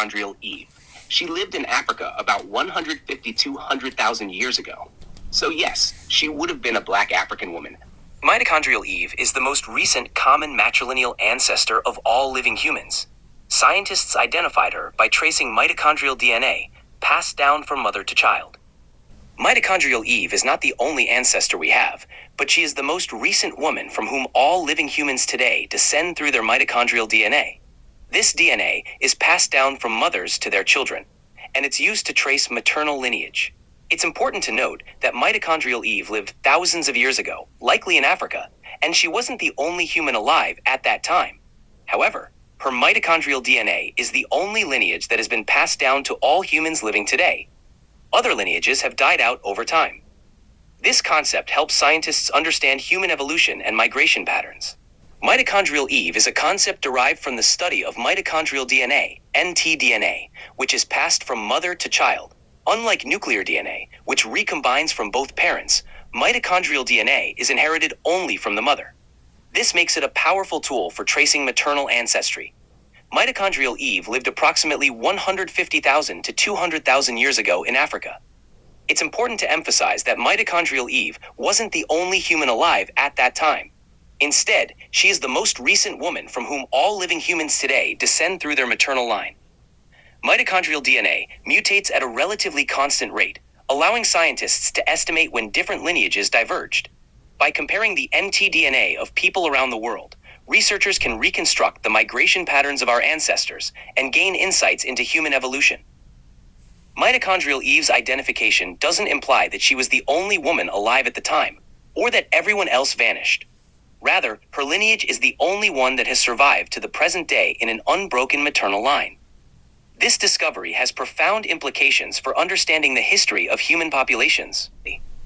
Mitochondrial Eve. She lived in Africa about 150 to 200,000 years ago. So yes, she would have been a black African woman. Mitochondrial Eve is the most recent common matrilineal ancestor of all living humans. Scientists identified her by tracing mitochondrial DNA passed down from mother to child. Mitochondrial Eve is not the only ancestor we have, but she is the most recent woman from whom all living humans today descend through their mitochondrial DNA. This DNA is passed down from mothers to their children, and it's used to trace maternal lineage. It's important to note that Mitochondrial Eve lived thousands of years ago, likely in Africa, and she wasn't the only human alive at that time. However, her mitochondrial DNA is the only lineage that has been passed down to all humans living today. Other lineages have died out over time. This concept helps scientists understand human evolution and migration patterns. Mitochondrial Eve is a concept derived from the study of mitochondrial DNA, mtDNA, which is passed from mother to child. Unlike nuclear DNA, which recombines from both parents, mitochondrial DNA is inherited only from the mother. This makes it a powerful tool for tracing maternal ancestry. Mitochondrial Eve lived approximately 150,000 to 200,000 years ago in Africa. It's important to emphasize that Mitochondrial Eve wasn't the only human alive at that time. Instead, she is the most recent woman from whom all living humans today descend through their maternal line. Mitochondrial DNA mutates at a relatively constant rate, allowing scientists to estimate when different lineages diverged. By comparing the mtDNA of people around the world, researchers can reconstruct the migration patterns of our ancestors and gain insights into human evolution. Mitochondrial Eve's identification doesn't imply that she was the only woman alive at the time, or that everyone else vanished. Rather, her lineage is the only one that has survived to the present day in an unbroken maternal line. This discovery has profound implications for understanding the history of human populations.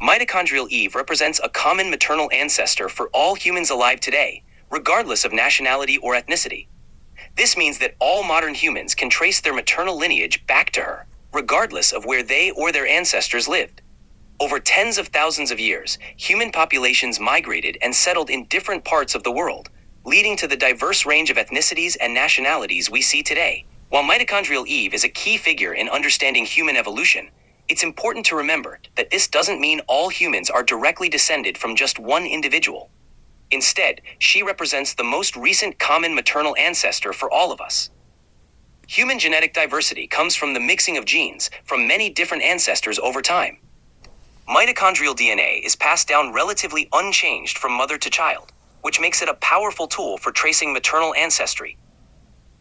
Mitochondrial Eve represents a common maternal ancestor for all humans alive today, regardless of nationality or ethnicity. This means that all modern humans can trace their maternal lineage back to her, regardless of where they or their ancestors lived. Over tens of thousands of years, human populations migrated and settled in different parts of the world, leading to the diverse range of ethnicities and nationalities we see today. While Mitochondrial Eve is a key figure in understanding human evolution, it's important to remember that this doesn't mean all humans are directly descended from just one individual. Instead, she represents the most recent common maternal ancestor for all of us. Human genetic diversity comes from the mixing of genes from many different ancestors over time. Mitochondrial DNA is passed down relatively unchanged from mother to child, which makes it a powerful tool for tracing maternal ancestry.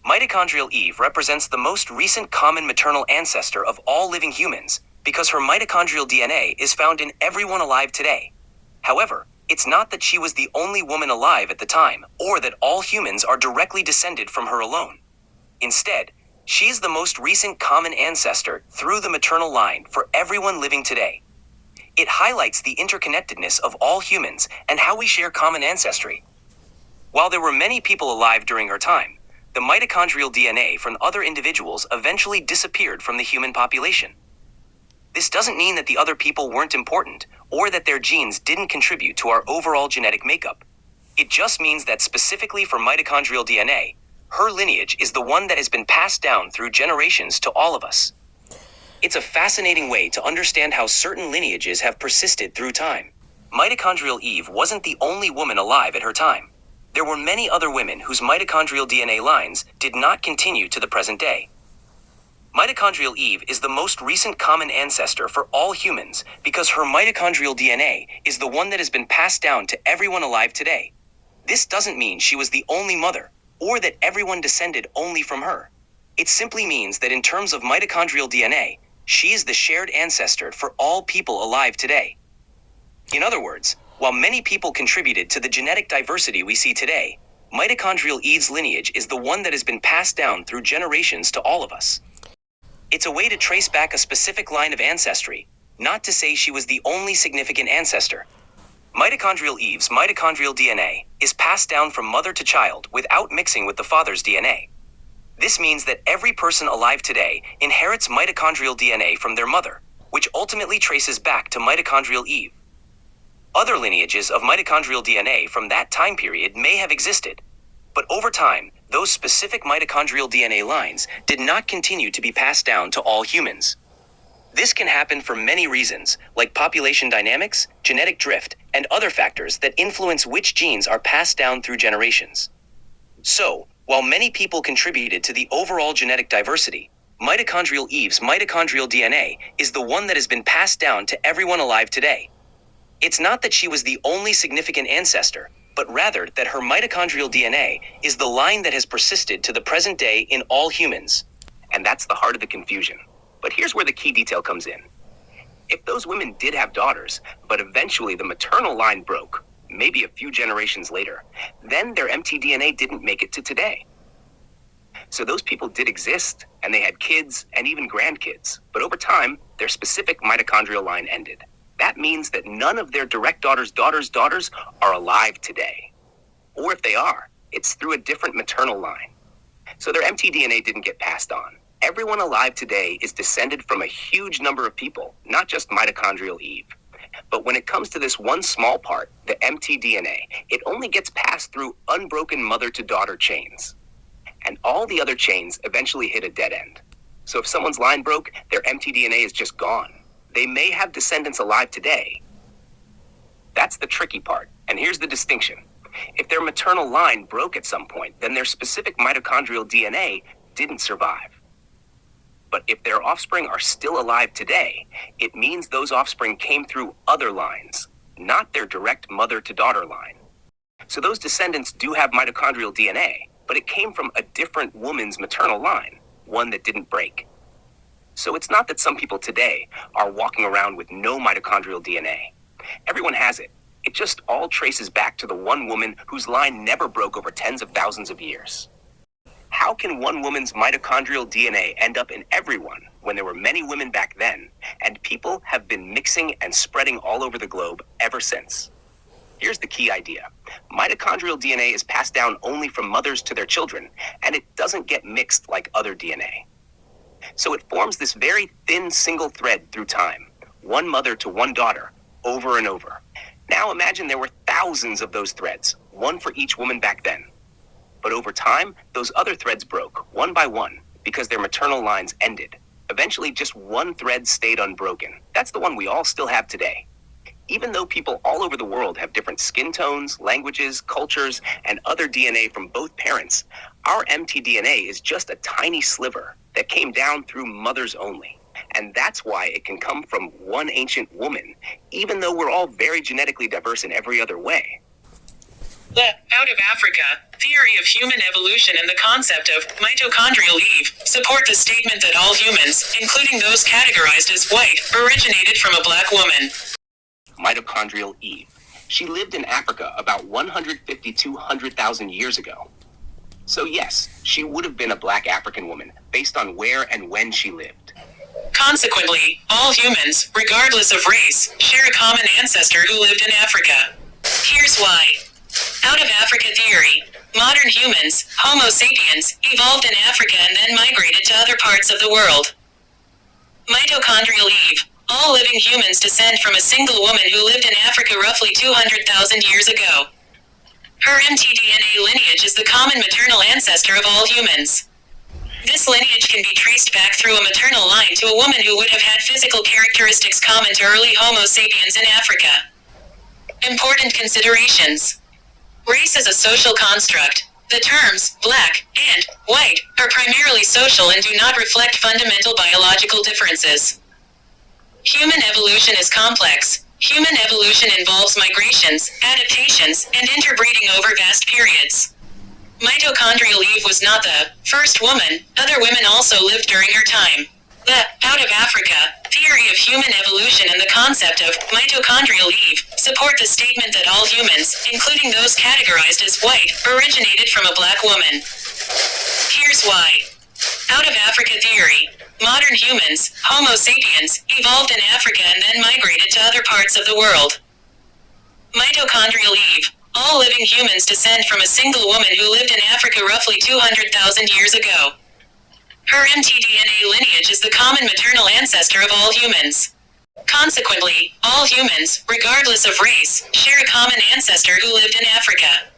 Mitochondrial Eve represents the most recent common maternal ancestor of all living humans because her mitochondrial DNA is found in everyone alive today. However, it's not that she was the only woman alive at the time, or that all humans are directly descended from her alone. Instead, she is the most recent common ancestor through the maternal line for everyone living today. It highlights the interconnectedness of all humans and how we share common ancestry. While there were many people alive during her time, the mitochondrial DNA from other individuals eventually disappeared from the human population. This doesn't mean that the other people weren't important, or that their genes didn't contribute to our overall genetic makeup. It just means that specifically for mitochondrial DNA, her lineage is the one that has been passed down through generations to all of us. It's a fascinating way to understand how certain lineages have persisted through time. Mitochondrial Eve wasn't the only woman alive at her time. There were many other women whose mitochondrial DNA lines did not continue to the present day. Mitochondrial Eve is the most recent common ancestor for all humans because her mitochondrial DNA is the one that has been passed down to everyone alive today. This doesn't mean she was the only mother, or that everyone descended only from her. It simply means that in terms of mitochondrial DNA, she is the shared ancestor for all people alive today. In other words, while many people contributed to the genetic diversity we see today, Mitochondrial Eve's lineage is the one that has been passed down through generations to all of us. It's a way to trace back a specific line of ancestry, not to say she was the only significant ancestor. Mitochondrial Eve's mitochondrial DNA is passed down from mother to child without mixing with the father's DNA. This means that every person alive today inherits mitochondrial DNA from their mother, which ultimately traces back to Mitochondrial Eve. Other lineages of mitochondrial DNA from that time period may have existed. But over time, those specific mitochondrial DNA lines did not continue to be passed down to all humans. This can happen for many reasons, like population dynamics, genetic drift, and other factors that influence which genes are passed down through generations. So, while many people contributed to the overall genetic diversity, Mitochondrial Eve's mitochondrial DNA is the one that has been passed down to everyone alive today. It's not that she was the only significant ancestor, but rather that her mitochondrial DNA is the line that has persisted to the present day in all humans. And that's the heart of the confusion. But here's where the key detail comes in. If those women did have daughters, but eventually the maternal line broke, maybe a few generations later, then their mtDNA didn't make it to today. So those people did exist, and they had kids and even grandkids, but over time, their specific mitochondrial line ended. That means that none of their direct daughters' are alive today. Or if they are, it's through a different maternal line. So their mtDNA didn't get passed on. Everyone alive today is descended from a huge number of people, not just Mitochondrial Eve. But when it comes to this one small part, the mtDNA, it only gets passed through unbroken mother-to-daughter chains. And all the other chains eventually hit a dead end. So if someone's line broke, their mtDNA is just gone. They may have descendants alive today. That's the tricky part, and here's the distinction. If their maternal line broke at some point, then their specific mitochondrial DNA didn't survive. But if their offspring are still alive today, it means those offspring came through other lines, not their direct mother-to-daughter line. So those descendants do have mitochondrial DNA, but it came from a different woman's maternal line, one that didn't break. So it's not that some people today are walking around with no mitochondrial DNA. Everyone has it. It just all traces back to the one woman whose line never broke over tens of thousands of years. How can one woman's mitochondrial DNA end up in everyone when there were many women back then, and people have been mixing and spreading all over the globe ever since? Here's the key idea. Mitochondrial DNA is passed down only from mothers to their children, and it doesn't get mixed like other DNA. So it forms this very thin single thread through time, one mother to one daughter, over and over. Now imagine there were thousands of those threads, one for each woman back then. But over time, those other threads broke, one by one, because their maternal lines ended. Eventually, just one thread stayed unbroken. That's the one we all still have today. Even though people all over the world have different skin tones, languages, cultures, and other DNA from both parents, our mtDNA is just a tiny sliver that came down through mothers only. And that's why it can come from one ancient woman, even though we're all very genetically diverse in every other way. The Out of Africa theory of human evolution and the concept of Mitochondrial Eve support the statement that all humans, including those categorized as white, originated from a black woman. Mitochondrial Eve. She lived in Africa about 150,000 years ago. So yes, she would have been a black African woman based on where and when she lived. Consequently, all humans, regardless of race, share a common ancestor who lived in Africa. Here's why. Out of Africa theory. Modern humans, Homo sapiens, evolved in Africa and then migrated to other parts of the world. Mitochondrial Eve. All living humans descend from a single woman who lived in Africa roughly 200,000 years ago. Her mtDNA lineage is the common maternal ancestor of all humans. This lineage can be traced back through a maternal line to a woman who would have had physical characteristics common to early Homo sapiens in Africa. Important considerations. Race is a social construct. The terms black and white are primarily social and do not reflect fundamental biological differences. Human evolution is complex. Human evolution involves migrations, adaptations, and interbreeding over vast periods. Mitochondrial Eve was not the first woman. Other women also lived during her time. The Out of Africa theory of human evolution and the concept of Mitochondrial Eve support the statement that all humans, including those categorized as white, originated from a black woman. Here's why. Out of Africa theory. Modern humans, Homo sapiens, evolved in Africa and then migrated to other parts of the world. Mitochondrial Eve. All living humans descend from a single woman who lived in Africa roughly 200,000 years ago. Her mtDNA lineage is the common maternal ancestor of all humans. Consequently, all humans, regardless of race, share a common ancestor who lived in Africa.